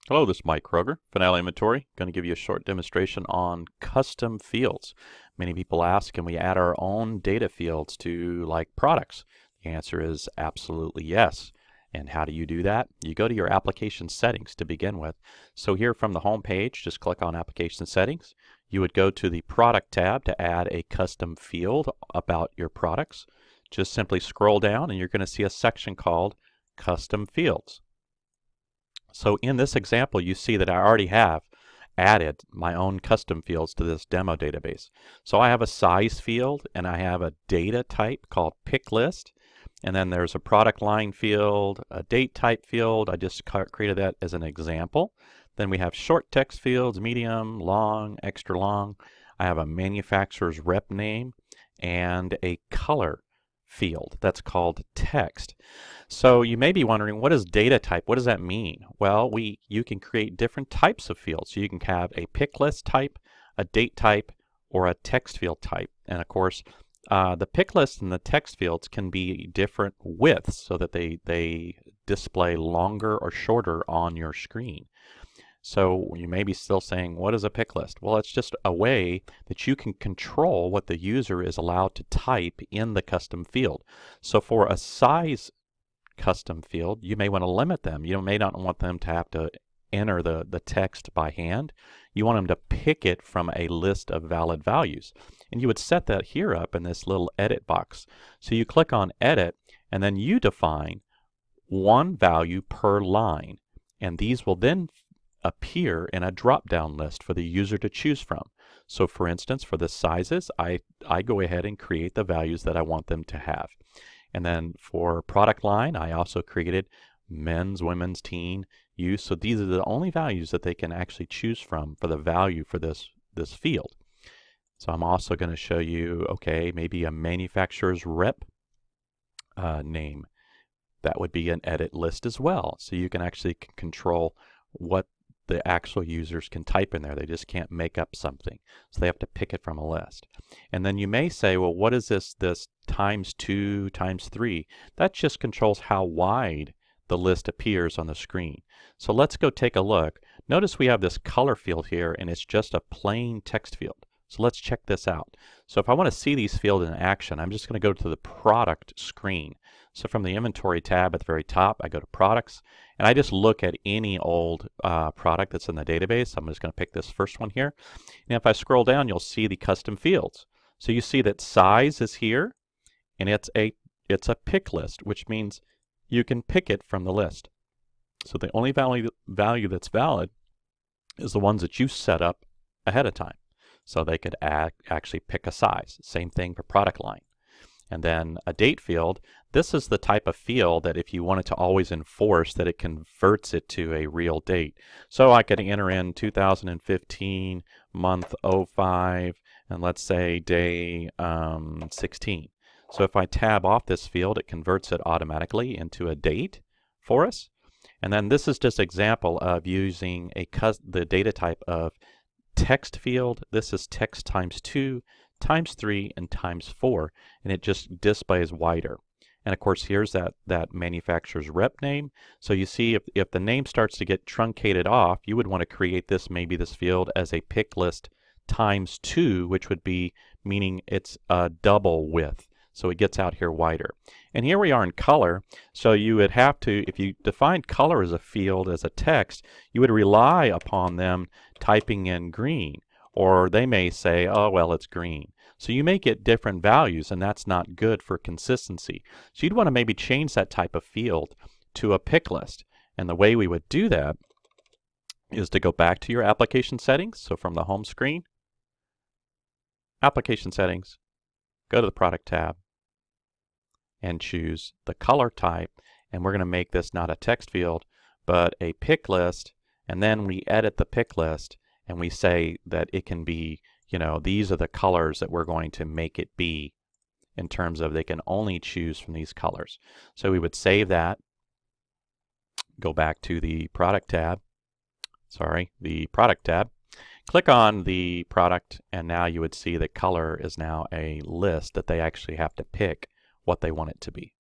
Hello, this is Mike Kroger, Finale Inventory. Going to give you a short demonstration on custom fields. Many people ask, can we add our own data fields to like products? The answer is absolutely yes. And how do you do that? You go to your application settings to begin with. So here from the home page, just click on application settings. You would go to the product tab to add a custom field about your products. Just simply scroll down and you're going to see a section called custom fields. So in this example, you see that I already have added my own custom fields to this demo database. So I have a size field and I have a data type called pick list. And then there's a product line field, a date type field. I just created that as an example. Then we have short text fields, medium, long, extra long. I have a manufacturer's rep name and a color field that's called text. So you may be wondering, what is data type? What does that mean? Well, you can create different types of fields. So you can have a pick list type, a date type, or a text field type. And of course, the pick list and the text fields can be different widths so that they display longer or shorter on your screen. So you may be still saying, what is a pick list? Well, it's just a way that you can control what the user is allowed to type in the custom field. So for a size custom field, you may want to limit them. You may not want them to have to enter the text by hand. You want them to pick it from a list of valid values. And you would set that here up in this little edit box. So you click on edit and then you define one value per line. And these will then appear in a drop-down list for the user to choose from. So for instance, for the sizes, I go ahead and create the values that I want them to have. And then for product line, I also created men's, women's, teen, youth. So these are the only values that they can actually choose from for the value for this field. So I'm also going to show you, okay, maybe a manufacturer's rep name. That would be an edit list as well. So you can actually control what the actual users can type in there. They just can't make up something. So they have to pick it from a list. And then you may say, well, what is this times 2 times 3? That just controls how wide the list appears on the screen. So let's go take a look. Notice we have this color field here and it's just a plain text field. So let's check this out. So if I want to see these fields in action, I'm just going to go to the product screen. So from the inventory tab at the very top, I go to products and I just look at any old product that's in the database. I'm just going to pick this first one here. And if I scroll down, you'll see the custom fields. So you see that size is here and it's a pick list, which means you can pick it from the list. So the only value that's valid is the ones that you set up ahead of time. So they could actually pick a size. Same thing for product line. And then a date field, this is the type of field that if you wanted to always enforce that it converts it to a real date. So I could enter in 2015, month 05, and let's say day 16. So if I tab off this field, it converts it automatically into a date for us. And then this is just an example of using the data type of text field. This is text times 2, times 3, and times 4, and it just displays wider. And of course, here's that manufacturer's rep name. So you see, if the name starts to get truncated off, you would want to create this field as a pick list times 2, which would be meaning it's a double width. So it gets out here wider. And here we are in color. So you would have to, if you define color as a field, as a text, you would rely upon them typing in green. Or they may say, oh, well, it's green. So you may get different values, and that's not good for consistency. So you'd want to maybe change that type of field to a pick list. And the way we would do that is to go back to your application settings. So from the home screen, application settings, go to the product tab, and choose the color type. And we're going to make this not a text field, but a pick list. And then we edit the pick list. And we say that it can be, these are the colors that we're going to make it be in terms of they can only choose from these colors. So we would save that, go back to the product tab, click on the product, and now you would see that color is now a list that they actually have to pick what they want it to be.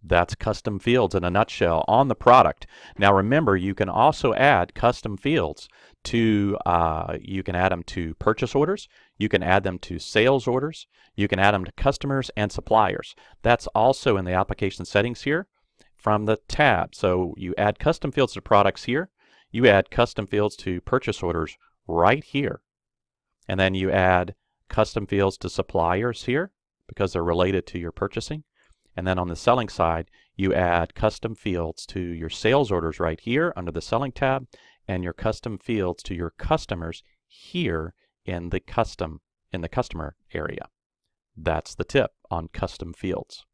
That's custom fields in a nutshell on the product. Now remember, you can also add custom fields to, you can add them to purchase orders, you can add them to sales orders, you can add them to customers and suppliers. That's also in the application settings here from the tab. So you add custom fields to products here, you add custom fields to purchase orders right here, and then you add custom fields to suppliers here because they're related to your purchasing. And then on the selling side, you add custom fields to your sales orders right here under the selling tab, and your custom fields to your customers here in the customer area. That's the tip on custom fields.